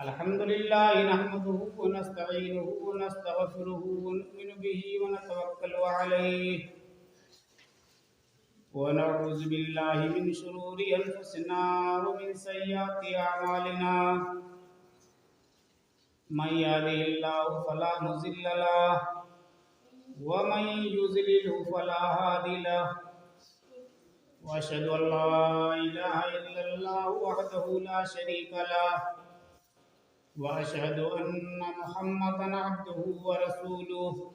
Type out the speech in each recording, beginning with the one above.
الحمد لله نحمده ونستعينه ونستغفره ونؤمن به ونتوكل عليه ونعوذ بالله من شرور أنفسنا ومن سيئات أعمالنا من يهده الله فلا مضل له ومن يضلل فلا هادي له وأشهد أن لا إله إلا الله وحده لا شريك له وأشهد أن محمدا عبده ورسوله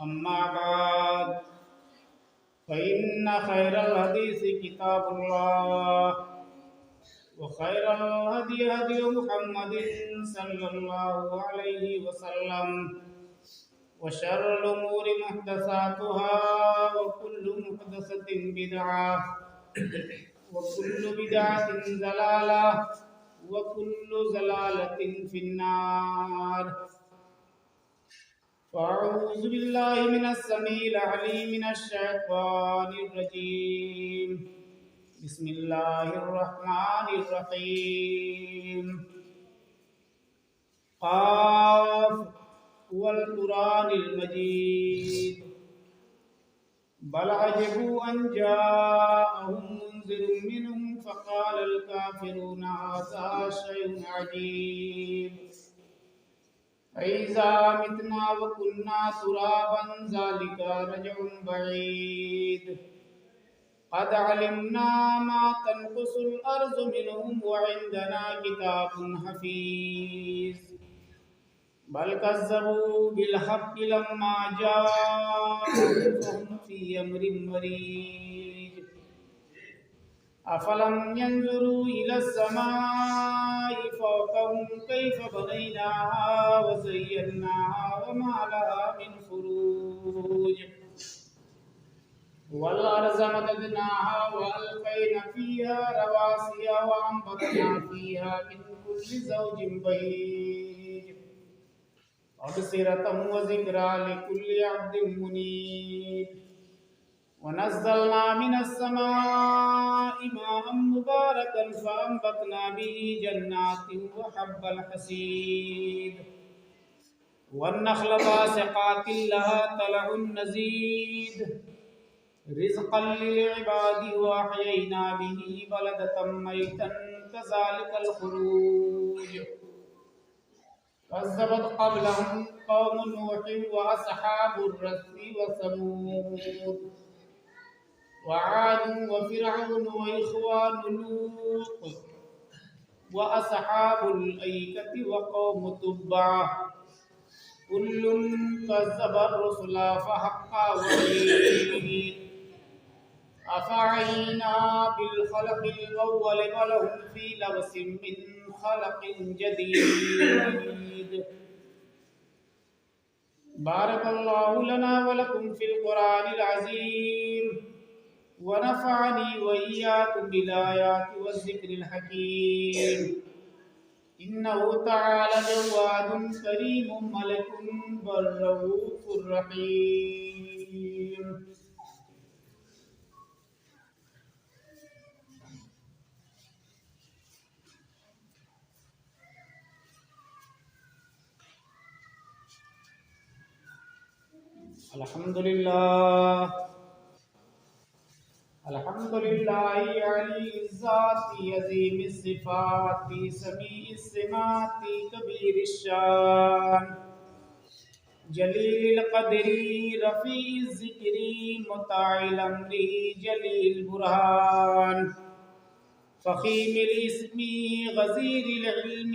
أما بعد فإن خير الحديث كتاب الله وخير الهدي هدي محمد صلى الله عليه وسلم وشر الأمور محدثاتها وكل محدثة بدعة وكل بدعة ضلالة وكل ضلالة في النار. فأعوذ بالله من السميع العليم من الشيطان الرجيم. بسم الله الرحمن الرحيم. قاف والقرآن المجيد بل عجبوا أن جاءهم منذر منهم فقال الكافرون هذا شيء عجيب أإذا متنا وكنا ترابا ذلك رجع بعيد قد علمنا ما تنقص الأرض منهم وعندنا كتاب حفيظ بل كذبوا بالحق لما جاءهم فهم في أمر مريج أفلم ينظروا إلى السماء فوقهم كيف بنيناها وزيناها وما لها من فروج والأرض مددناها وألقينا فيها رواسي وأنبتنا فيها من كل زوج بهيج تبصرة وذكرى لكل عبد منيب ونزلنا من السماء ماء مباركا فأنبتنا به جنات وحب الحصيد والنخل باسقات لها طلع نضيد رزقا للعباد وأحيينا به بلدة ميتا كذلك الخروج كذبت قبلهم قوم نوح وأصحاب الرس وثمود وعاد وفرعون وإخوان لوط وأصحاب الأيكة وقوم تبع كل كذب الرسل فحق وعيد أفعينا بالخلق الأول ولهم في لبس من خلق جديد. بارك الله لنا ولكم في القرآن العظيم ونفعني وإياكم بالآيات والذكر الحكيم. إنه تعالى جواد كريم ملك بر رؤوف رحيم. الحمد لله علي الذات عظيم الصفات سميع السمات كبير الشان جليل القدر رفيع الذكر مطاع الأمر جليل البرهان فخيم الاسم غزير العلم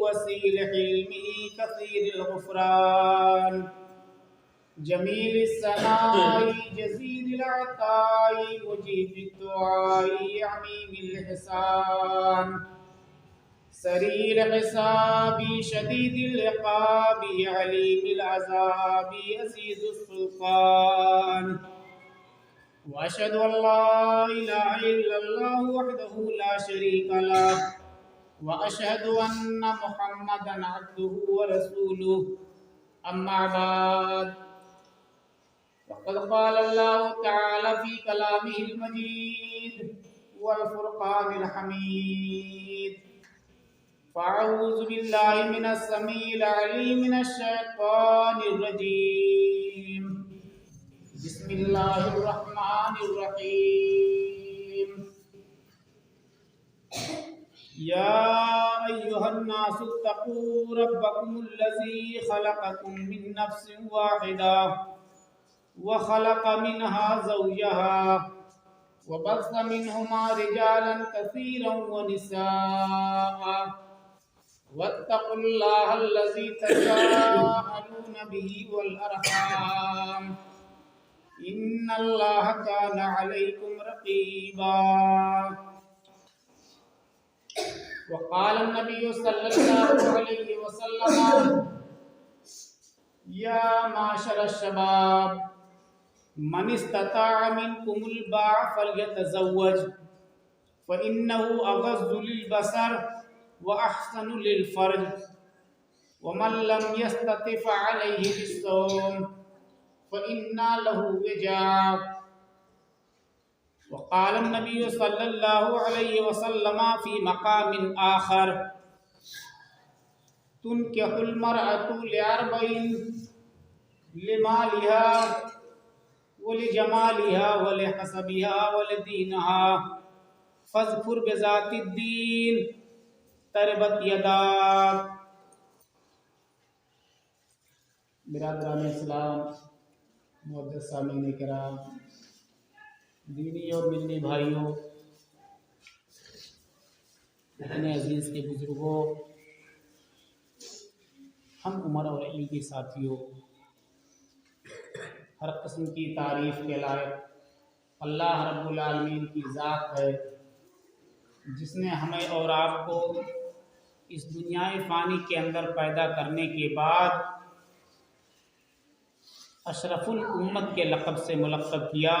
وسيل حلمه كثير الغفران جميل الثناء جزيل العطاء مجيب الدعاء عميم الإحسان سريع الحساب شديد العقاب عليم العذاب عزيز السلطان وأشهد أن لا إله إلا الله وحده لا شريك له وأشهد أن محمدا عبده ورسوله أما بعد فقد قال الله تعالى في كلامه المجيد والفرقان الحميد. فأعوذ بالله من السميع العليم من الشيطان الرجيم. بسم الله الرحمن الرحيم. يا أيها الناس اتقوا ربكم الذي خلقكم من نفس واحدة وخلق منها زوجها وبث منهما رجالا كثيرا ونساء واتقوا الله الذي تساءلون به والأرحام إن الله كان عليكم رقيبا. وقال النبي صلى الله عليه وسلم يا معشر الشباب من استطاع منكم الباء فليتزوج فإنه أغض للبصر وأحسن للفرج ومن لم يستطع فعليه بالصوم فإن له وجاء. وقال النبي صلى الله عليه وسلم في مقام آخر تنكح المرأة لأربع لمالها ولجمالها ولحسبها ولدينها فاظفر بذات الدين تربت یداک. برادران اسلام، معزز سامعین کرام، دینی اور ملنی بھائیوں، اپنے عزیز کے بزرگوں، ہم عمر اور علی کے ساتھیوں، ہر قسم کی تعریف کے لائق اللہ رب العالمین کی ذات ہے جس نے ہمیں اور آپ کو اس دنیا فانی کے اندر پیدا کرنے کے بعد اشرف الامت کے لقب سے ملقب کیا،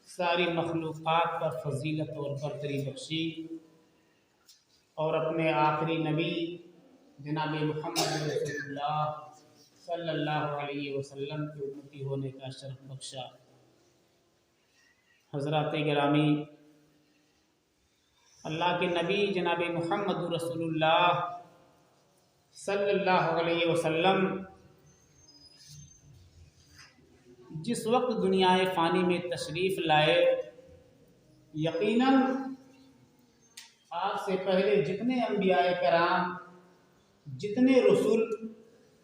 ساری مخلوقات پر فضیلت اور برتری بخشی، اور اپنے آخری نبی جناب محمد رسول اللہ صلی اللہ علیہ وسلم کے امتی ہونے کا شرف بخشا. حضرات گرامی، اللہ کے نبی جناب محمد رسول اللہ صلی اللہ علیہ وسلم جس وقت دنیا فانی میں تشریف لائے، یقیناً آپ سے پہلے جتنے انبیاء کرام، جتنے رسول،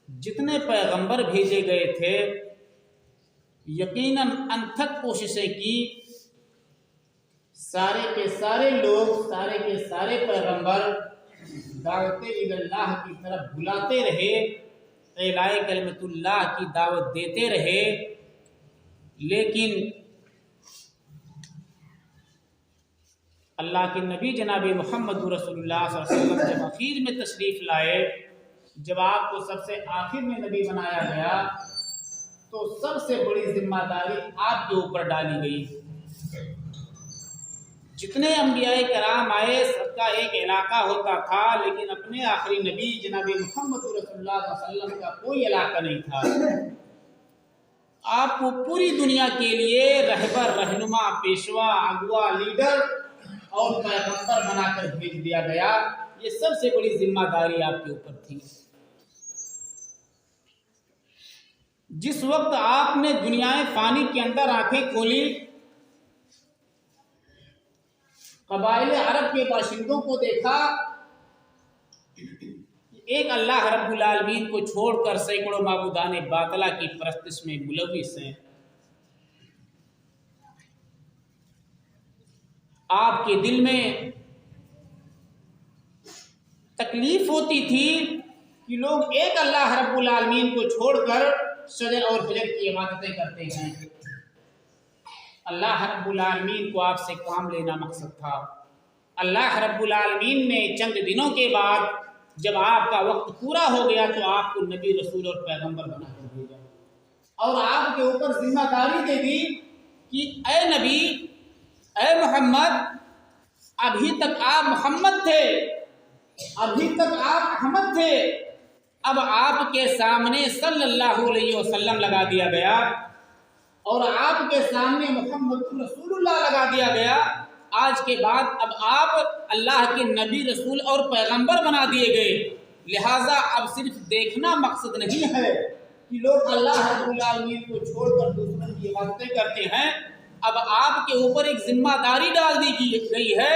جتنے پیغمبر بھیجے گئے تھے، یقیناً انتھک کوششیں کی، سارے کے سارے لوگ، سارے کے سارے پیغمبر دعوت اللہ کی طرف بلاتے رہے، اعلاء کلمت اللہ کی دعوت دیتے رہے، لیکن اللہ کے نبی جناب محمد رسول اللہ صلی اللہ علیہ وسلم جب آخر میں تشریف لائے، جب آپ کو سب سے آخر میں نبی بنایا گیا، تو سب سے بڑی ذمہ داری آپ کے اوپر ڈالی گئی. جتنے انبیاء کرام آئے، سب کا ایک علاقہ ہوتا تھا، لیکن اپنے آخری نبی جناب محمد رسول اللہ صلی اللہ علیہ وسلم کا کوئی علاقہ نہیں تھا. آپ کو پوری دنیا کے لیے رہبر، رہنما، پیشوا، اغوا، لیڈر اور پیغمبر بنا کر بھیج دیا گیا. یہ سب سے بڑی ذمہ داری آپ کے اوپر تھی. جس وقت آپ نے دنیا فانی کے اندر آنکھیں کھولی، قبائل عرب کے باشندوں کو دیکھا ایک اللہ رب العالمین کو چھوڑ کر سینکڑوں معبودان باطلہ کی پرستش میں ملوث ہیں. آپ کے دل میں تکلیف ہوتی تھی کہ لوگ ایک اللہ رب العالمین کو چھوڑ کر شجر اور حجر کی عبادتیں کرتے ہیں. اللہ رب العالمین کو آپ سے کام لینا مقصد تھا. اللہ رب العالمین نے چند دنوں کے بعد جب آپ کا وقت پورا ہو گیا تو آپ کو نبی، رسول اور پیغمبر بنا کر بھیجا، اور آپ کے اوپر ذمہ داری دے دی کہ اے نبی، اے محمد، ابھی تک آپ محمد تھے، ابھی تک آپ احمد تھے، اب آپ کے سامنے صلی اللہ علیہ وسلم لگا دیا گیا. اور آپ کے سامنے محمد رسول اللہ لگا دیا گیا، آج کے بعد اب آپ اللہ کے نبی رسول اور پیغمبر بنا دیے گئے، لہٰذا اب صرف دیکھنا مقصد نہیں ہے کہ لوگ اللہ رب العالمین کو چھوڑ کر دوسروں کی عبادتیں کرتے ہیں، اب آپ کے اوپر ایک ذمہ داری ڈال دی گئی ہے،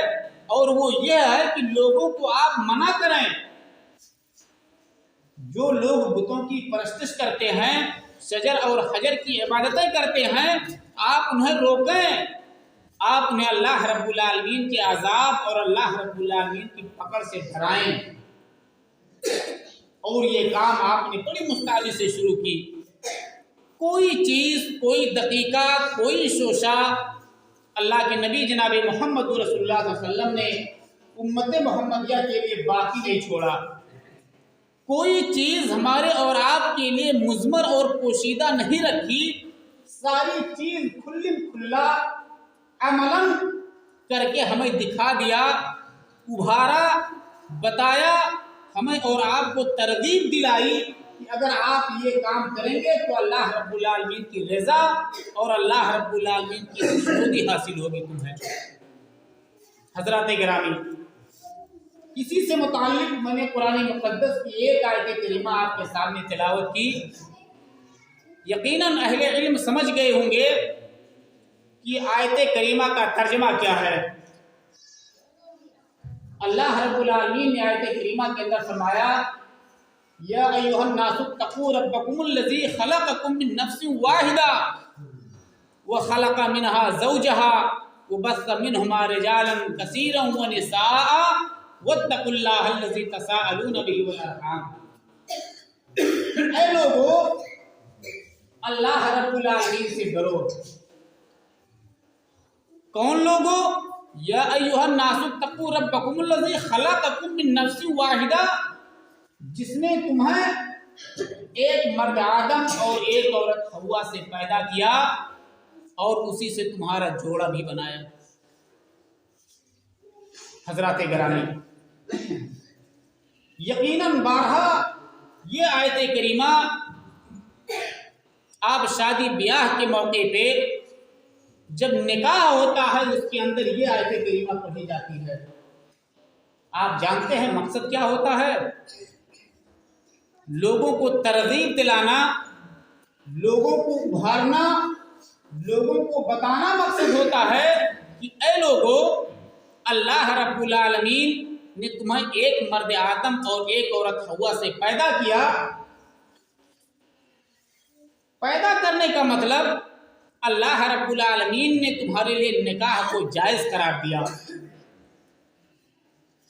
اور وہ یہ ہے کہ لوگوں کو آپ منع کریں۔ جو لوگ بتوں کی پرستش کرتے ہیں، شجر اور حجر کی عبادتیں کرتے ہیں، آپ انہیں روکیں، آپ انہیں اللہ رب العالمین کے عذاب اور اللہ رب العالمین کی پکڑ سے ڈرائیں۔ اور یہ کام آپ نے بڑی مستعدی سے شروع کی۔ کوئی چیز، کوئی دقیقہ، کوئی شوشہ اللہ کے نبی جناب محمد رسول اللہ صلی اللہ علیہ وسلم نے امت محمدیہ کے لیے باقی نہیں چھوڑا۔ کوئی چیز ہمارے اور آپ کے لیے مضمر اور پوشیدہ نہیں رکھی، ساری چیز کھلم کھلا عملاً کر کے ہمیں دکھا دیا، ابھارا، بتایا، ہمیں اور آپ کو ترغیب دلائی کہ اگر آپ یہ کام کریں گے تو اللہ رب العالمین کی رضا اور اللہ رب العالمین کی خوشنودی حاصل ہوگی تمہیں۔ حضرات گرامی، اسی سے متعلق میں نے قرآن مقدس کی ایک آیت کریمہ آپ کے سامنے تلاوت کی۔ یقیناً اہل علم سمجھ گئے ہوں گے کہ آیت کریمہ کا ترجمہ کیا ہے۔ اللہ رب العالمین نے آیت کریمہ کے اندر فرمایا، یا ایھا الناس اتقوا ربکم الذی خلقکم من نفس واحدہ وخلق منها زوجها وبث منهما رجالا کثیرا ونساء واتقوا اللہ الذی تساءلون به والارحام۔ اے لوگو، اللہ رب العالمین سے ڈرو۔ کون لوگو؟ یا ایھا الناس اتقوا ربکم الذی خلقکم من نفس واحدہ، جس نے تمہیں ایک مرد آدم اور ایک عورت حوا سے پیدا کیا اور اسی سے تمہارا جوڑا بھی بنایا۔ حضرات گرامی، یقیناً بارہا یہ آیت کریمہ آپ شادی بیاہ کے موقع پہ جب نکاح ہوتا ہے اس کے اندر یہ آیت کریمہ پڑھی جاتی ہے۔ آپ جانتے ہیں مقصد کیا ہوتا ہے؟ لوگوں کو ترغیب دلانا، لوگوں کو ابھارنا، لوگوں کو بتانا مقصد ہوتا ہے کہ اے لوگو، اللہ رب العالمین نے تمہیں ایک مرد آدم اور ایک عورت حوا سے پیدا کیا۔ پیدا کرنے کا مطلب اللہ رب العالمین نے تمہارے لیے نکاح کو جائز قرار دیا۔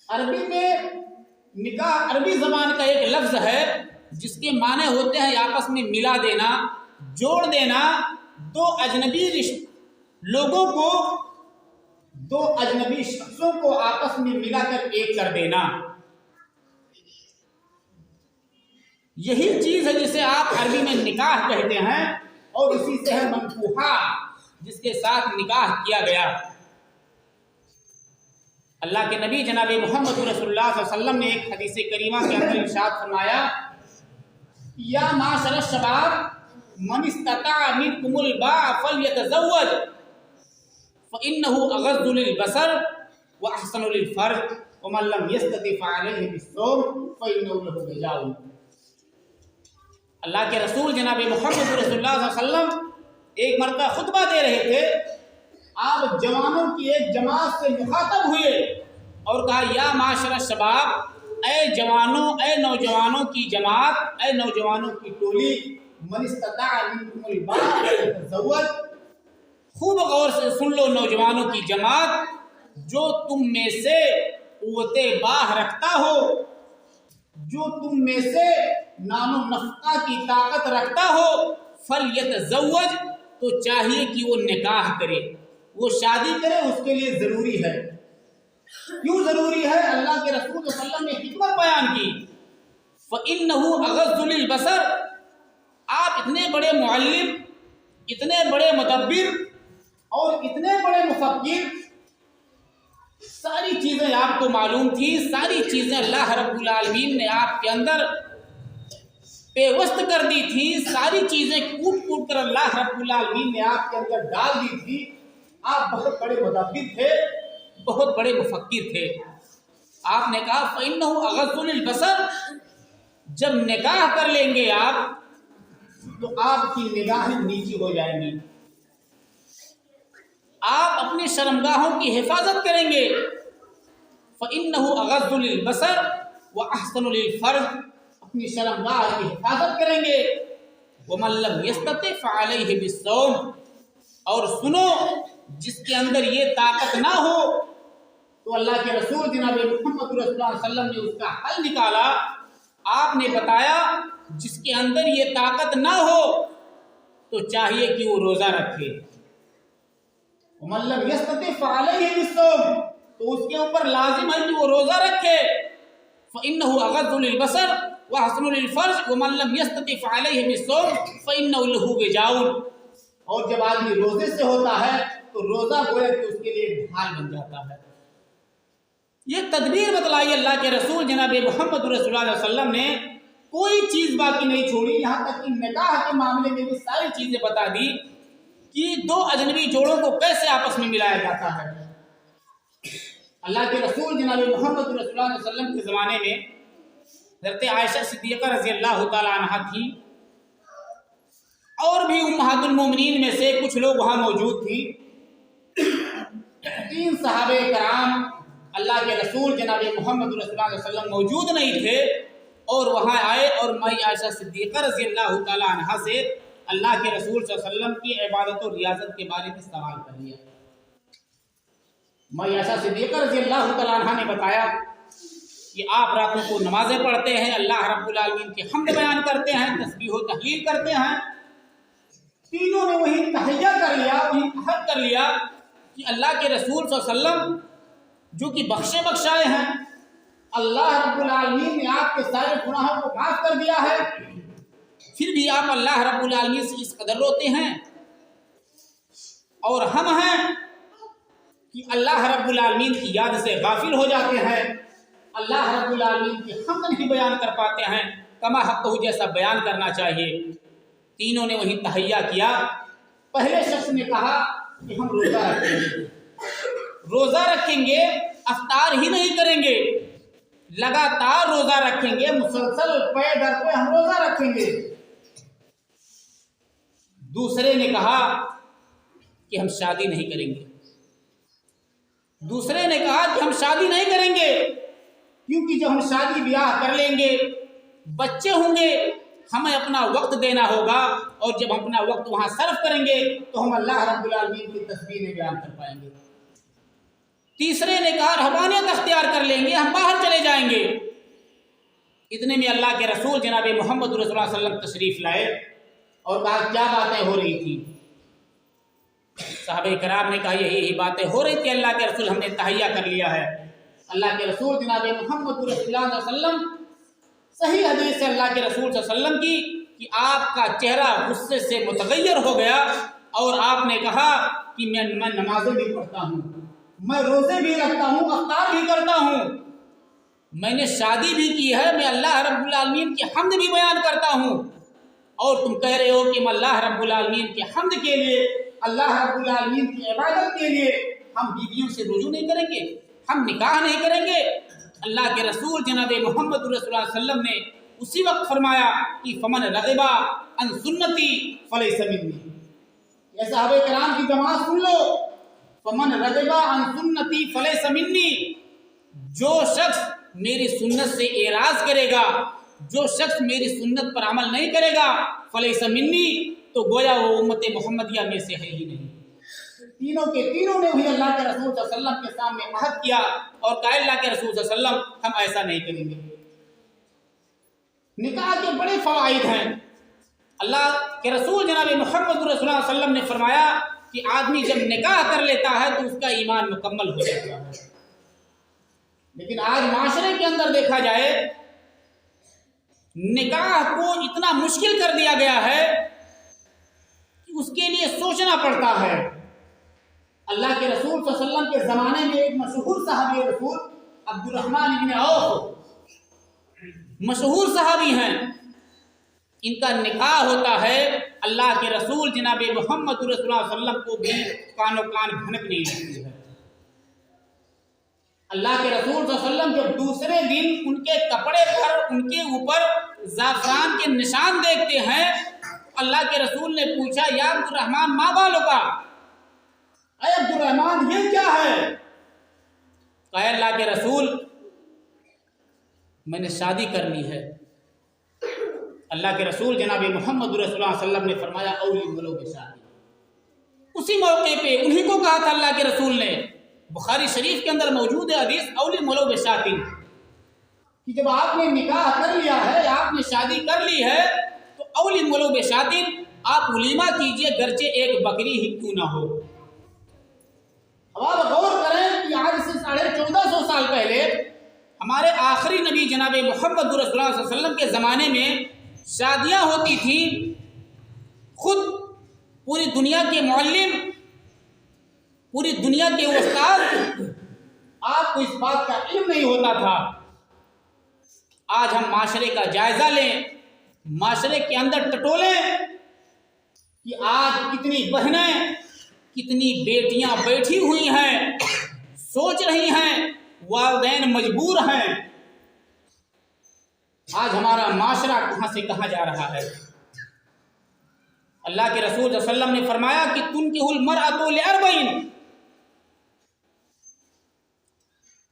عربی میں نکاح عربی زبان کا ایک لفظ ہے جس کے معنی ہوتے ہیں آپس میں ملا دینا، جوڑ دینا، دو اجنبی لوگوں کو، دو اجنبی شخصوں کو آپس میں ملا کر ایک کر دینا۔ یہی چیز ہے جسے آپ عربی میں نکاح کہتے ہیں، اور اسی سے ہے منکوحہ، جس کے ساتھ نکاح کیا گیا۔ اللہ کے نبی جناب محمد رسول اللہ صلی اللہ علیہ وسلم نے ایک حدیث کریمہ کے اندر ارشاد فرمایا، یا معاشر الشباب من استطاع منکم الباء فلیتزوج فإنه اغض للبصر واحسن للفرج ومن لم يستطع فعليه بالصوم فإنه له وجاء۔ اللہ کے رسول جناب محمد رسول اللہ صلی اللہ علیہ وسلم ایک مرتبہ خطبہ دے رہے تھے، آپ جوانوں کی ایک جماعت سے مخاطب ہوئے اور کہا، یا معاشر الشباب، اے جوانوں، اے نوجوانوں کی جماعت، اے نوجوانوں کی ٹولی، من استطاع منکم الباء فلیتزوج، خوب غور سے سن لو نوجوانوں کی جماعت، جو تم میں سے قوت باہ رکھتا ہو، جو تم میں سے نان و نفقہ کی طاقت رکھتا ہو، فلیتزوج، تو چاہیے کہ وہ نکاح کرے، وہ شادی کرے، اس کے لیے ضروری ہے۔ کیوں ضروری ہے؟ اللہ کے رسول صلی اللہ علیہ وسلم نے حکمت بیان کی، فَإِنَّهُ أَغَضُّ لِلْبَصَرِ۔ آپ اتنے بڑے معلم، اتنے بڑے مدبر اور اتنے بڑے مفکر، ساری چیزیں آپ کو معلوم تھی، ساری چیزیں اللہ رب العالمین نے آپ کے اندر پیوست کر دی تھی، ساری چیزیں کوٹ کوٹ کر اللہ رب العالمین نے آپ کے اندر ڈال دی تھی، آپ بہت بڑے مدبر تھے، بہت بڑے مفکر تھے۔ آپ نے کہا فَإِنَّهُ أَغَضُّ لِلْبَصَرِ، جب نکاح کر لیں گے آپ تو آپ کی نگاہیں نیچی ہو جائیں گی، آپ اپنی شرمگاہوں کی حفاظت کریں گے۔ فَإِنَّهُ أَغَضُّ لِلْبَصَرِ وَأَحْسَنُ لِلْفَرْجِ، اپنی شرمگاہ کی حفاظت کریں گے۔ وَمَن لَّمْ يَسْتَطِعْ فَعَلَيْهِ بِالصَّوْمِ، اور سنو جس کے اندر یہ طاقت نہ ہو تو اللہ کے رسول جناب محمد رسول اللہ صلی اللہ علیہ وسلم نے اس کا حل نکالا۔ آپ نے بتایا جس کے اندر یہ طاقت نہ ہو تو چاہیے کہ وہ روزہ رکھے۔ وَمَن لَّمْ يَسْتَطِعْ فَعَلَيْهِ بِالصَّوْمِ، تو اس کے اوپر لازم ہے کہ وہ روزہ رکھے۔ فَإِنَّهُ أَغَضُّ لِلْبَصَرِ وَأَحْسَنُ لِلْفَرْجِ وَمَن لَّمْ يَسْتَطِعْ فَعَلَيْهِ بِالصَّوْمِ فَإِنَّهُ لَهُ وِجَاءٌ، اور جب آدمی روزے سے ہوتا ہے تو روزہ گویا کہ اس کے لیے ڈھال بن جاتا ہے۔ یہ تدبیر بتلائی اللہ کے رسول جناب محمد رسول اللہ علیہ وسلم نے، کوئی چیز باقی نہیں چھوڑی، یہاں تک کہ نکاح کے معاملے میں بھی ساری چیزیں بتا دی کہ دو اجنبی جوڑوں کو کیسے آپس میں ملایا جاتا ہے۔ اللہ کے رسول جناب محمد رسول اللہ علیہ وسلم کے زمانے میں حضرت عائشہ صدیقہ رضی اللہ تعالی عنہا تھی، اور بھی امہات المومنین میں سے کچھ لوگ وہاں موجود تھی۔ 3 صحابہ کرام اللہ کے رسول جناب محمد رسول اللہ علیہ وسلم موجود نہیں تھے، اور وہاں آئے اور مائی عائشہ صدیقہ رضی اللہ تعالی عنہا سے اللہ کے رسول صلی اللہ علیہ وسلم کی عبادت و ریاضت کے بارے میں سوال کر لیا۔ مائی عائشہ صدیقہ رضی اللہ تعالی عنہا نے بتایا کہ آپ راتوں کو نمازیں پڑھتے ہیں، اللہ رب العالمین کی حمد بیان کرتے ہیں، تسبیح و تحلیل کرتے ہیں۔ تینوں نے وہی تحیہ کر لیا، وہی عہد کر لیا کہ اللہ کے رسول صلی اللہ علیہ وسلم جو کہ بخشے بخشائے ہیں، اللہ رب العالمین نے آپ کے سارے گناہوں کو معاف کر دیا ہے، پھر بھی آپ اللہ رب العالمین سے اس قدر روتے ہیں، اور ہم ہیں کہ اللہ رب العالمین کی یاد سے غافل ہو جاتے ہیں، اللہ رب العالمین کی حمد نہیں بیان کر پاتے ہیں کما حق ہو جیسا بیان کرنا چاہیے۔ تینوں نے وہی تحیہ کیا۔ پہلے شخص نے کہا کہ ہم روزہ رکھیں گے، روزہ رکھیں گے، افطار ہی نہیں کریں گے، لگاتار روزہ رکھیں گے، مسلسل پے در پہ ہم روزہ رکھیں گے۔ دوسرے نے کہا کہ ہم شادی نہیں کریں گے، دوسرے نے کہا کہ ہم شادی نہیں کریں گے کیونکہ جب ہم شادی بیاہ کر لیں گے، بچے ہوں گے، ہمیں اپنا وقت دینا ہوگا، اور جب ہم اپنا وقت وہاں صرف کریں گے تو ہم اللہ رب العالمین کی تسبیح نہیں بیان کر پائیں گے۔ تیسرے نے کہا رہبانیت اختیار کر لیں گے، ہم باہر چلے جائیں گے۔ اتنے میں اللہ کے رسول جناب محمد رسول اللہ علیہ وسلم تشریف لائے، اور کیا باتیں ہو رہی تھی؟ صحابہ کرام نے کہا یہی باتیں ہو رہی تھی اللہ کے رسول، ہم نے تحیہ کر لیا ہے۔ اللہ کے رسول جناب محمد رسول اللہ علیہ وسلم، صحیح حدیث ہے اللہ کے رسول صلی اللہ علیہ وسلم کی کہ آپ کا چہرہ غصے سے متغیر ہو گیا، اور آپ نے کہا کہ میں نمازیں بھی پڑھتا ہوں، میں روزے بھی رکھتا ہوں، افطار بھی کرتا ہوں، میں نے شادی بھی کی ہے، میں اللہ رب العالمین کی حمد بھی بیان کرتا ہوں، اور تم کہہ رہے ہو کہ ہم اللہ رب العالمین کی حمد کے لیے، اللہ رب العالمین کی عبادت کے لیے ہم بیویوں سے رجوع نہیں کریں گے، ہم نکاح نہیں کریں گے۔ اللہ کے رسول جناب محمد رسول اللہ علیہ وسلم نے اسی وقت فرمایا کہ فمن رغب عن سنتی فلیس منی۔ یہ صحابہ کرام کی جماعت سن لو، فمن رغب عن سنتی فلیس منی، جو شخص میری سنت سے اعراض کرے گا، جو شخص میری سنت پر عمل نہیں کرے گا، فلیس منی، تو گویا وہ امت محمدیہ میں سے ہے ہی نہیں۔ تینوں کے تینوں نے بھی اللہ کے رسول صلی اللہ علیہ وسلم کے سامنے عہد کیا اور کہا اللہ کے رسول صلی اللہ علیہ وسلم ہم ایسا نہیں کریں گے۔ نکاح کے بڑے فوائد ہیں۔ اللہ کے رسول جناب محمد رسول اللہ صلی اللہ علیہ وسلم نے فرمایا کہ آدمی جب نکاح کر لیتا ہے تو اس کا ایمان مکمل ہو جاتا ہے، لیکن آج معاشرے کے اندر دیکھا جائے نکاح کو اتنا مشکل کر دیا گیا ہے کہ اس کے لیے سوچنا پڑتا ہے۔ اللہ کے رسول صلی اللہ علیہ وسلم کے زمانے میں ایک مشہور صحابی رسول عبد الرحمن بن عوف، مشہور صحابی ہیں، ان کا نکاح ہوتا ہے، اللہ کے رسول جناب محمد رسول اللہ صلی اللہ علیہ وسلم کو بھی کانوں کان بھنک نہیں لگتی ہے۔ اللہ کے رسول صلی اللہ علیہ وسلم جب دوسرے دن ان کے کپڑے پر ان کے اوپر زعفران کے نشان دیکھتے ہیں، اللہ کے رسول نے پوچھا یا عبد الرحمن ما بالو کا، اے عبد الرحمن یہ کیا ہے؟ کہا اللہ کے رسول میں نے شادی کرنی ہے۔ اللہ کے رسول جناب محمد رسول اللہ صلی اللہ علیہ وسلم نے فرمایا اولی ملو بے شادی۔ اسی موقع پہ انہی کو کہا تھا اللہ کے رسول نے، بخاری شریف کے اندر موجود ہے حدیث اولی ملو بے شادی، کہ جب آپ نے نکاح کر لیا ہے، آپ نے شادی کر لی ہے، تو اولی ملو بے شادی، آپ ولیمہ کیجئے گرچہ ایک بکری ہی کیوں نہ ہو۔ اب آپ غور کریں کہ آج سے 1450 سال پہلے ہمارے آخری نبی جناب محمد رسول اللہ صلی اللہ علیہ وسلم کے زمانے میں شادیاں ہوتی تھیں، خود پوری دنیا کے معلم، پوری دنیا کے استاد، آپ کو اس بات کا علم نہیں ہوتا تھا۔ آج ہم معاشرے کا جائزہ لیں، معاشرے کے اندر ٹٹولیں کہ آج کتنی بہنیں، کتنی بیٹیاں بیٹھی ہوئی ہیں، سوچ رہی ہیں، والدین مجبور ہیں۔ آج ہمارا معاشرہ کہاں سے کہاں جا رہا ہے۔ اللہ کے رسول صلی اللہ علیہ وسلم نے فرمایا کہ تنکح المرأة لأربع،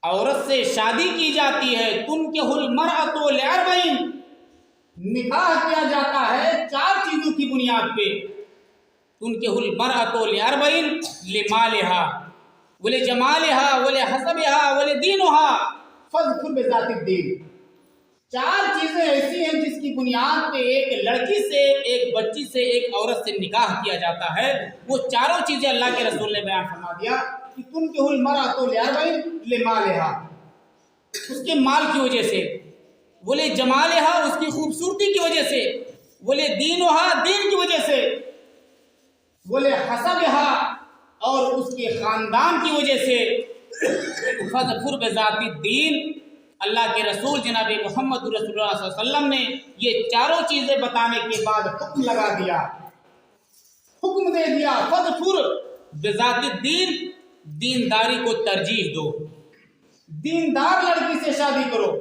عورت سے شادی کی جاتی ہے، تنکح المرأة لأربع، نکاح کیا جاتا ہے 4 چیزوں کی بنیاد پہ۔ تنکح المرأة لأربع لمالها ولجمالها ولحسبها ولدينها فاظفر بذات الدين۔ 4 چیزیں ایسی ہیں جس کی بنیاد پہ ایک لڑکی سے، ایک بچی سے، ایک عورت سے نکاح کیا جاتا ہے۔ وہ چاروں چیزیں اللہ کے رسول نے بیان فرما دیا کہ تنکح المرأة لأربع لمالها، اس کے مال کی وجہ سے، ولجمالها، اس کی خوبصورتی کی وجہ سے، ولدينها، دین کی وجہ سے، ولحسبها، اور اس کے خاندان کی وجہ سے۔ فاظفر بذات الدین، اللہ کے رسول جناب محمد رسول اللہ صلی اللہ علیہ وسلم نے یہ چاروں چیزیں بتانے کے بعد حکم لگا دیا، حکم دے دیا، فاظفر بذات الدین، دینداری کو ترجیح دو، دیندار لڑکی سے شادی کرو۔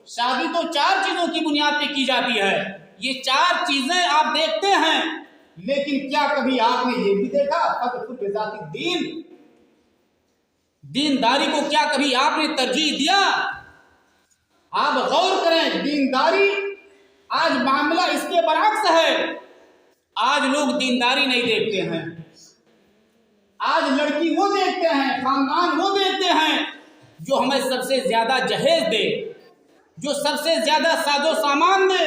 شادی تو 4 چیزوں کی بنیاد پہ کی جاتی ہے، یہ 4 چیزیں آپ دیکھتے ہیں، لیکن کیا کبھی آپ نے یہ بھی دیکھا فاظفر بذات الدین، دینداری کو کیا کبھی آپ نے ترجیح دیا؟ آپ غور کریں، دینداری، آج معاملہ اس کے برعکس ہے۔ آج لوگ دینداری نہیں دیکھتے ہیں، آج لڑکی وہ دیکھتے ہیں، خاندان وہ دیکھتے ہیں جو ہمیں سب سے زیادہ جہیز دے، جو سب سے زیادہ ساز و سامان دے۔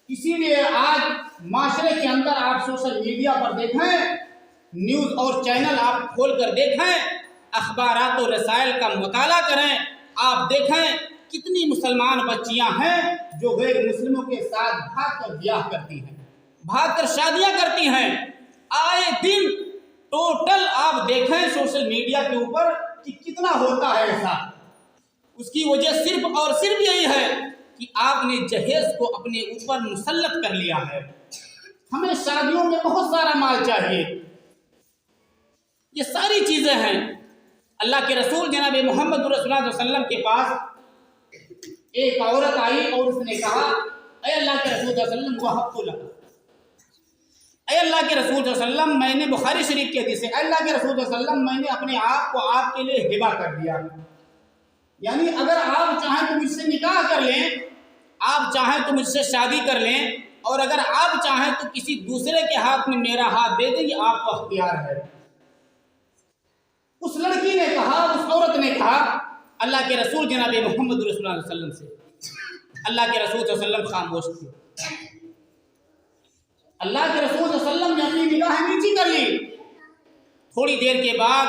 اسی لیے آج معاشرے کے اندر آپ سوشل میڈیا پر دیکھیں، نیوز اور چینل آپ کھول کر دیکھیں، اخبارات و رسائل کا مطالعہ کریں، آپ دیکھیں کتنی مسلمان بچیاں ہیں جو غیر مسلموں کے ساتھ بھاگ کر بیاہ کرتی ہیں، بھاگ کر شادیاں کرتی ہیں۔ آئے دن ٹوٹل آپ دیکھیں سوشل میڈیا کے اوپر کہ کتنا ہوتا ہے ایسا۔ اس کی وجہ صرف اور صرف یہی ہے کہ آپ نے جہیز کو اپنے اوپر مسلط کر لیا ہے۔ ہمیں شادیوں میں بہت سارا مال چاہیے، یہ ساری چیزیں ہیں۔ اللہ کے رسول جناب محمد رسول اللہ صلی اللہ علیہ وسلم کے پاس ایک عورت آئی اور اس نے کہا اے اللہ کے رسول صلی اللہ علیہ وسلم وہبت لک، اے اللہ کے رسول صلی اللہ علیہ وسلم، میں نے بخاری شریف کی حدیث ہے، اے اللہ کے رسول صلی اللہ علیہ وسلم، میں نے اپنے آپ کو آپ کے لیے ہبہ کر دیا، یعنی اگر آپ چاہیں تو مجھ سے نکاح کر لیں، آپ چاہیں تو مجھ سے شادی کر لیں، اور اگر آپ چاہیں تو کسی دوسرے کے ہاتھ میں میرا ہاتھ دے دیں، یہ آپ کو اختیار ہے۔ اس لڑکی نے کہا، اس عورت نے کہا اللہ کے رسول جناب محمد رسول اللہ صلی اللہ علیہ وسلم سے۔ اللہ کے رسول صلی اللہ علیہ وسلم خاموش تھے۔ اللہ کے رسول صلی اللہ علیہ وسلم نے اپنی نگاہیں نیچی کر لی۔ تھوڑی دیر کے بعد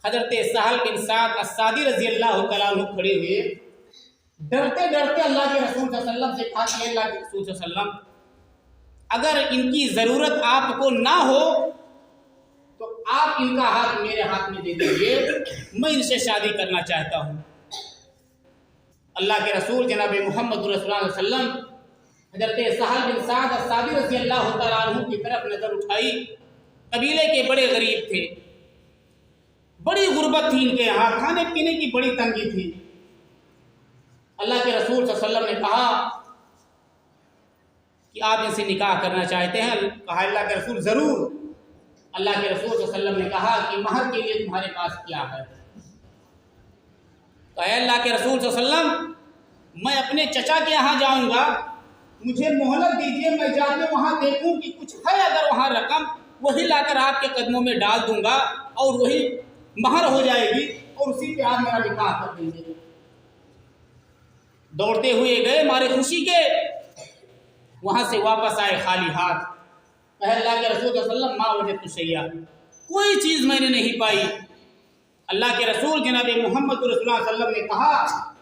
حضرت سہل بن سعد الساعدی رضی اللہ تعالیٰ عنہ کھڑے ہوئے، ڈرتے ڈرتے اللہ کے رسول صلی اللہ علیہ وسلم سے کہا کہ اللہ کے رسول صلی اللہ علیہ وسلم، اگر ان کی ضرورت آپ کو نہ ہو تو آپ ان کا ہاتھ میرے ہاتھ میں دے دیجیے، میں ان سے شادی کرنا چاہتا ہوں۔ اللہ کے رسول جناب محمد رسول اللہ علیہ وسلم حضرت سہل بن سعد الساعدی رضی اللہ تعالیٰ عنہ کی طرف نظر اٹھائی. قبیلے کے بڑے غریب تھے، بڑی غربت تھی ان کے یہاں، کھانے پینے کی بڑی تنگی تھی. اللہ کے رسول صلی اللہ علیہ وسلم نے کہا کہ آپ ان سے نکاح کرنا چاہتے ہیں؟ کہا اللہ کے رسول ضرور. اللہ کے رسول صلی اللہ علیہ وسلم نے کہا کہ مہر کے لیے تمہارے پاس کیا ہے؟ کہا اللہ کے رسول صلی اللہ علیہ وسلم میں اپنے چچا کے یہاں جاؤں گا، مجھے مہلت دیجیے، میں جا کے وہاں دیکھوں کہ کچھ ہے اگر وہاں رقم، وہی لا کر آپ کے قدموں میں ڈال دوں گا اور وہی مہر ہو جائے گی اور اسی پہ آپ میرا نکاح کر دیں گے. دوڑتے ہوئے گئے مارے خوشی کے، وہاں سے واپس آئے خالی ہاتھ. اللہ کے رسول صلی اللہ علیہ وسلم ما وجدت شیئا، کوئی چیز میں نے نہیں پائی. اللہ کے رسول جناب محمد رسول اللہ صلی اللہ علیہ وسلم نے کہا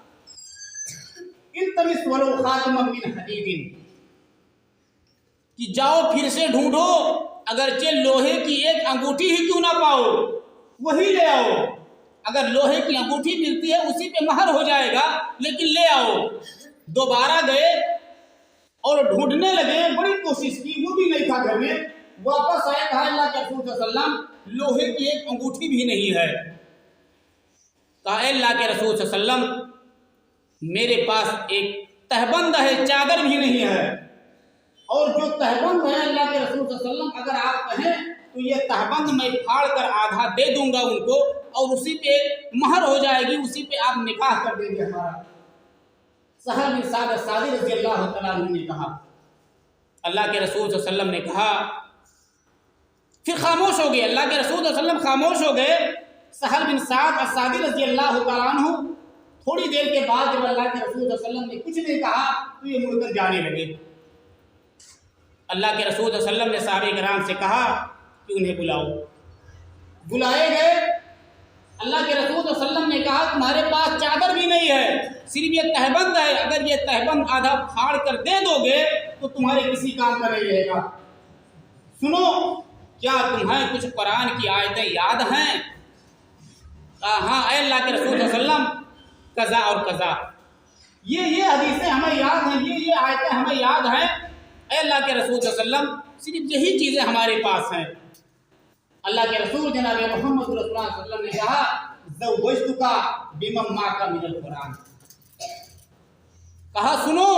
التمس ولو خاتما من حدید، کہ جاؤ پھر سے ڈھونڈو، اگرچہ لوہے کی ایک انگوٹھی ہی کیوں نہ پاؤ وہی لے آؤ. اگر لوہے کی انگوٹھی ملتی ہے اسی پہ مہر ہو جائے گا، لیکن لے آؤ. دوبارہ گئے اور ڈھونڈنے لگے، بڑی کوشش کی، وہ بھی نہیں تھا گھر میں. واپس آئے، کہا اللہ کے رسول صلی اللہ علیہ وسلم لوہے کی ایک انگوٹھی بھی نہیں ہے. کہا اللہ کے رسول صلی اللہ علیہ وسلم میرے پاس ایک تہبند ہے، چادر بھی نہیں ہے. اور جو تہبند ہے اللہ کے رسول صلی اللہ علیہ وسلم اگر آپ کہیں تو یہ تہبند میں پھاڑ کر آدھا دے دوں گا ان کو اور اسی پہ مہر ہو جائے گی، اسی پہ آپ نکاح کر دیں گے ہمارا. سہل بن سعد الساعدی رضی اللہ تعالیٰ عنہ نے کہا، اللہ کے رسول صلی اللہ علیہ وسلم نے کہا، پھر خاموش ہو گئے. اللہ کے رسول صلی اللہ علیہ وسلم خاموش ہو گئے. سہل بن سعد الساعدی رضی اللہ تعالیٰ عنہ تھوڑی دیر کے بعد جب اللہ کے رسول صلی اللہ علیہ وسلم نے کچھ نہیں کہا تو یہ مڑ کر جانے لگے. اللہ کے رسول صلی اللہ علیہ وسلم نے صحابہ کرام سے کہا کہ انہیں بلاؤ. بلائے گئے. اللہ کے رسول صلی اللہ علیہ وسلم نے کہا تمہارے پاس چادر بھی نہیں ہے، صرف یہ تہبند ہے، اگر یہ تہبند آدھا پھاڑ کر دے دو گے تو تمہارے کسی کام کا نہیں رہے گا. سنو، کیا تمہیں کچھ قرآن کی آیتیں یاد ہیں؟ کہا ہاں اے اللہ کے رسول صلی اللہ علیہ وسلم، قضا اور قضا، یہ حدیثیں ہمیں یاد ہیں، یہ آیتیں ہمیں یاد ہیں. اے اللہ کے رسول صلی اللہ علیہ وسلم صرف یہی چیزیں ہمارے پاس ہیں. اللہ کے رسول جناب محمد رسول اللہ صلی اللہ علیہ وسلم نے کہا زوجتک بمن معک من القرآن. کہا سنو،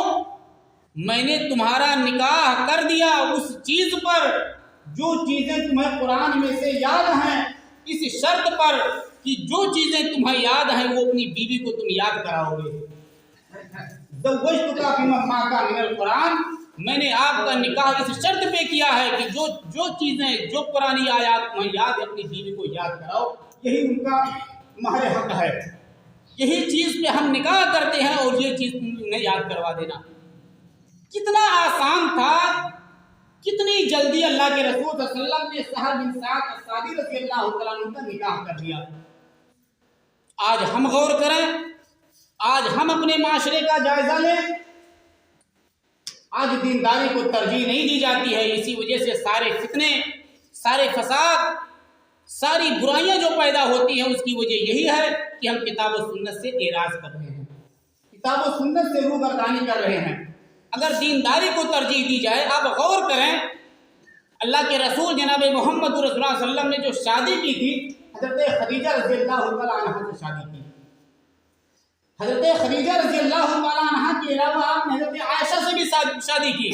میں نے تمہارا نکاح کر دیا اس چیز پر جو چیزیں تمہیں قرآن میں سے یاد ہیں، اس شرط پر کہ جو چیزیں تمہیں یاد ہیں وہ اپنی بیوی کو تم یاد کراؤ گے. زوجتک بمن معک من القرآن، میں نے آپ کا نکاح اس شرط پہ کیا ہے کہ جو چیزیں، جو پرانی آیات تمہیں یاد ہے اپنی بیوی کو یاد کراؤ. یہی ان کا مہر حق ہے، یہی چیز پہ ہم نکاح کرتے ہیں اور یہ چیز تم انہیں یاد کروا دینا. کتنا آسان تھا، کتنی جلدی اللہ کے رسول صلی اللہ علیہ وسلم نے سہل بن سعد الساعدی رضی اللہ تعالیٰ عنہ کا نکاح کر دیا. آج ہم غور کریں، آج ہم اپنے معاشرے کا جائزہ لیں. آج دینداری کو ترجیح نہیں دی جاتی ہے، اسی وجہ سے سارے فتنے، سارے فساد، ساری برائیاں جو پیدا ہوتی ہیں اس کی وجہ یہی ہے کہ ہم کتاب و سنت سے اعراض کر رہے ہیں، کتاب و سنت سے روگردانی کر رہے ہیں. اگر دینداری کو ترجیح دی جائے، آپ غور کریں، اللہ کے رسول جناب محمد رسول اللہ صلی اللہ علیہ وسلم نے جو شادی کی تھی حضرت خدیجہ رضی اللہ تعالیٰ عنہ سے شادی کی. حضرت خدیجہ رضی اللہ تعالیٰ عنہ کے علاوہ آپ نے حضرت عائشہ سے بھی شادی کی.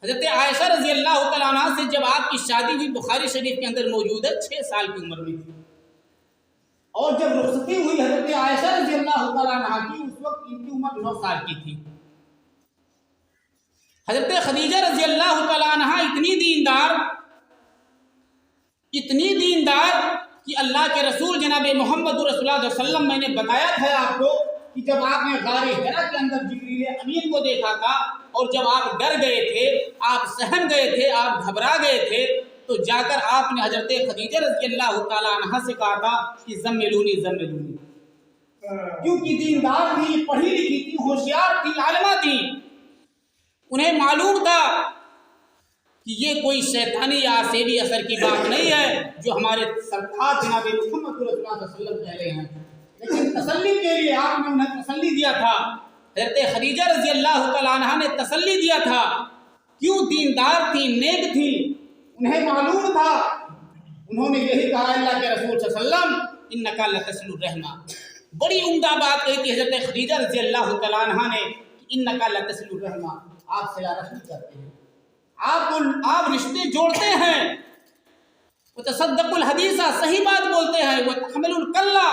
حضرت عائشہ رضی اللہ تعالیٰ عنہ سے جب آپ کی شادی ہوئی، بخاری شریف کے اندر موجود ہے، 6 سال کی عمر میں تھی. اور جب رخصتی ہوئی حضرت عائشہ رضی اللہ تعالیٰ عنہ کی، اس وقت ان کی عمر 9 سال کی تھی. حضرت خدیجہ رضی اللہ تعالیٰ عنہ اتنی دیندار کہ اللہ کے رسول جناب محمد رسول اللہ صلی اللہ علیہ وسلم، میں نے بتایا تھا آپ کو کہ جب آپ نے غار حرا کے اندر جبریل امین کو دیکھا تھا اور جب آپ ڈر گئے تھے، آپ سہم گئے تھے، آپ گھبرا گئے تھے، تو جا کر آپ نے حضرت خدیجہ رضی اللہ تعالیٰ عنہ سے کہا تھا کہ زملونی زملونی، کیونکہ دیندار تھی، پڑھی لکھی تھی، ہوشیار تھی، عالمہ تھی. انہیں معلوم تھا کہ یہ کوئی شیطانی یا عصبی اثر کی بات نہیں ہے جو ہمارے سرکار جناب محمد رسول اللہ صلی اللہ علیہ وسلم کہہ رہے ہیں. لیکن تسلی کے لیے آپ نے انہیں تسلی دیا تھا حضرت خدیجہ رضی اللہ تعالیٰ عنہ نے تسلی دیا تھا، کیوں؟ دیندار تھی، نیک تھی، انہیں معلوم تھا، انہوں نے یہی کہا اللہ کے رسول صلی اللہ علیہ وسلم انکا لتصل الرحمہ. بڑی عمدہ بات کہی تھی حضرت خدیجہ رضی اللہ تعالیٰ عنہ نے، انکا لتصل الرحمہ، آپ صلہ رحمی کرتے ہیں، آپ رشتے جوڑتے ہیں، وتصدق الحدیث، صحیح بات بولتے ہیں، وتحمل الکلہ،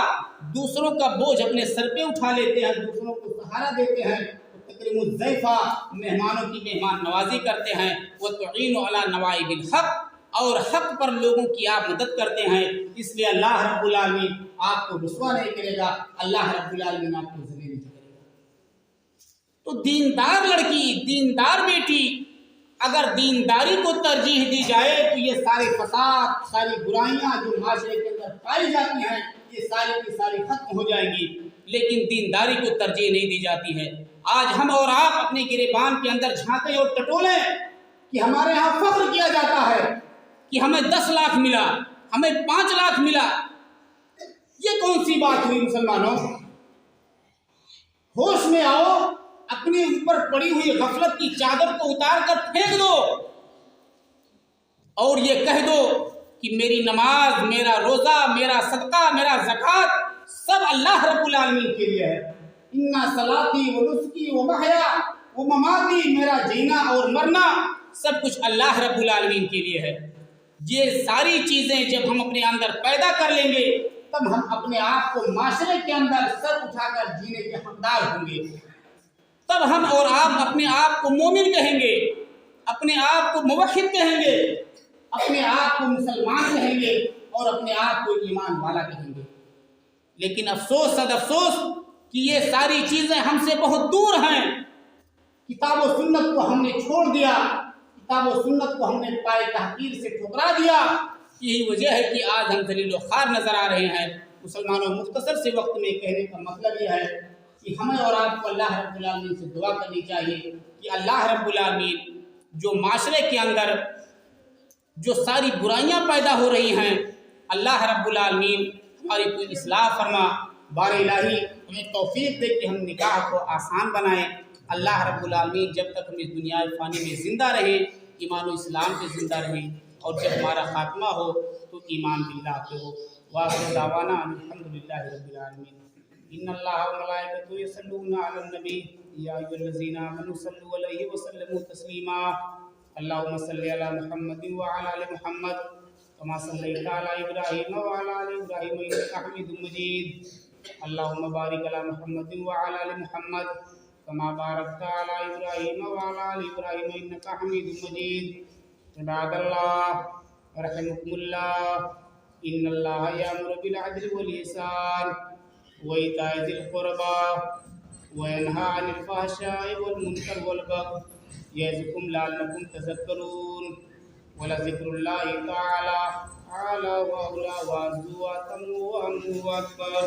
دوسروں کا بوجھ اپنے سر پہ اٹھا لیتے ہیں، دوسروں کو سہارا دیتے ہیں، تکریم الضیفہ، مہمانوں کی مہمان نوازی کرتے ہیں، وتعین علی نوائب الحق، اور حق پر لوگوں کی آپ مدد کرتے ہیں. اس لیے اللہ رب العالمین آپ کو رسوا نہیں کرے گا، اللہ رب العالمین آپ کو ذلیل نہیں کرے گا. تو دیندار لڑکی، دیندار بیٹی، اگر دینداری کو ترجیح دی جائے تو یہ سارے فساد، ساری برائیاں جو معاشرے کے اندر پائی جاتی ہیں، یہ ساری کی ساری ختم ہو جائیں گی. لیکن دینداری کو ترجیح نہیں دی جاتی ہے. آج ہم اور آپ اپنے گریبان کے اندر جھانکیں اور ٹٹولیں کہ ہمارے ہاں فخر کیا جاتا ہے کہ ہمیں 10 لاکھ ملا، ہمیں 5 لاکھ ملا. یہ کون سی بات ہوئی مسلمانوں؟ ہوش میں آؤ، اپنے اوپر پڑی ہوئی غفلت کی چادر کو اتار کر پھینک دو اور یہ کہہ دو کہ میری نماز، میرا روزہ، میرا صدقہ، میرا زکوٰۃ سب اللہ رب العالمین کے لیے ہے. اِنَّ صَلَاتِي وَنُسُكِي وَمَحْيَايَ وَمَمَاتِي، میرا جینا اور مرنا سب کچھ اللہ رب العالمین کے لیے ہے. یہ ساری چیزیں جب ہم اپنے اندر پیدا کر لیں گے تب ہم اپنے آپ کو معاشرے کے اندر سر اٹھا کر جینے کے حقدار ہوں گے. تب ہم اور آپ اپنے آپ کو مومن کہیں گے، اپنے آپ کو موحد کہیں گے، اپنے آپ کو مسلمان کہیں گے اور اپنے آپ کو ایمان والا کہیں گے. لیکن افسوس صد افسوس کہ یہ ساری چیزیں ہم سے بہت دور ہیں. کتاب و سنت کو ہم نے چھوڑ دیا، کتاب و سنت کو ہم نے پائے تحقیر سے ٹھکرا دیا. یہی وجہ ہے کہ آج ہم ذلیل و خوار نظر آ رہے ہیں. مسلمانوں، مختصر سے وقت میں کہنے کا مطلب یہ ہے کہ ہمیں اور آپ کو اللہ رب العالمین سے دعا کرنی چاہیے کہ اللہ رب العالمین جو معاشرے کے اندر جو ساری برائیاں پیدا ہو رہی ہیں، اللہ رب العالمین ہماری کوئی اصلاح فرما. بار الہی ہمیں توفیق دے کہ ہم نکاح کو آسان بنائیں. اللہ رب العالمین جب تک ہم اس دنیا فانی میں زندہ رہیں، ایمان و اسلام پہ زندہ رہیں، اور جب ہمارا خاتمہ ہو تو ایمان باللہ پہ ہو. وآخر دعوانا الحمدللہ رب العالمین. ان اللہ و ملائکتہ یصلون علی النبی یا ایھا الذین آمنوا صلوا علیہ وسلموا تسلیما. اللہم صلی علی محمد وعلی آل محمد کما صلیت علی ابراہیم وعلی آل ابراہیم انک حمید مجید. اللہم بارک علی محمد وعلی آل محمد کما بارکت علی ابراہیم وعلی آل ابراہیم انک حمید مجید. عباد اللہ رحمکم اللہ، ان اللہ یامر بالعدل والإحسان وإیتاء ذی القربى وینہی عن الفحشاء والمنکر والبغی یعظکم لعلکم تذکرون. ولذکر اللہ تعالی اعلی واولی واعز واتم وامن واکبر.